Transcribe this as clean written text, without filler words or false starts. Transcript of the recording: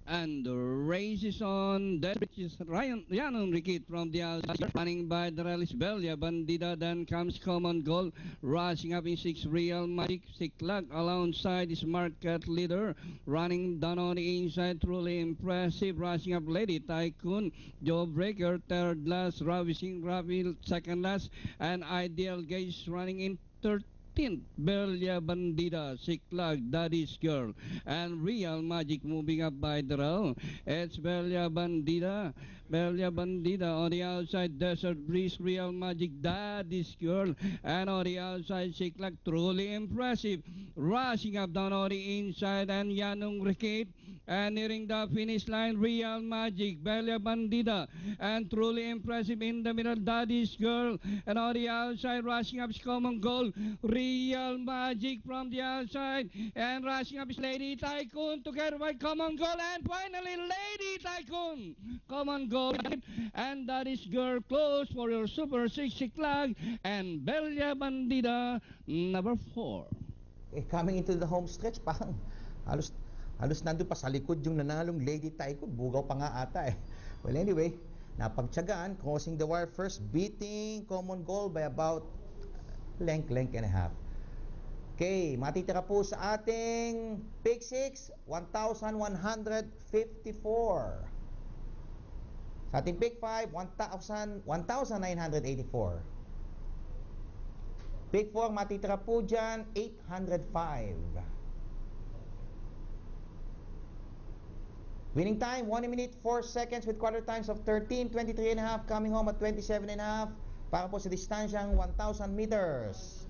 And the race is on. That is Ryan Enriquez from the outside. Running by the rally is Bella Bandida. Then comes Common Gold. Rushing up in 6, Real Magic. Siklag alongside is Market Leader. Running down on the inside. Truly impressive. Rushing up Lady Tycoon. Jawbreaker third last. Ravishing Ravi second last. And Ideal Gauge running in 13th, Bella Bandida, Siklag, Daddy's Girl, and Real Magic moving up by the row. It's Bella Bandida on the outside, Desert Breeze, Real Magic, Daddy's Girl, and on the outside, Siklag, truly impressive. Rushing up down on the inside, and Yanung Rikit, and nearing the finish line, Real Magic, Bella Bandida, and truly impressive in the middle, Daddy's Girl, and on the outside, rushing up is Common Gold, Real Magic from the outside, and rushing up is Lady Tycoon together by Common Gold, and finally Lady Tycoon, Common Gold, and Daddy's Girl close for your Super 60 Clag, and Bella Bandida number 4. Coming into the home stretch, parang halos nandun pa sa likod yung nanalong Lady Tycoon. Bugaw pa nga ata eh. Well, anyway, napagtyagaan, crossing the wire first, beating Common Gold by about length and a half. Okay, matitira po sa ating pick 6, 1,154. Sa ating pick 5, 1,984. Pick 4, matitira po dyan, 805. Winning time, 1 minute, 4 seconds with quarter times of 13, 23 and a half, coming home at 27 and a half, para po sa distansyang 1,000 meters.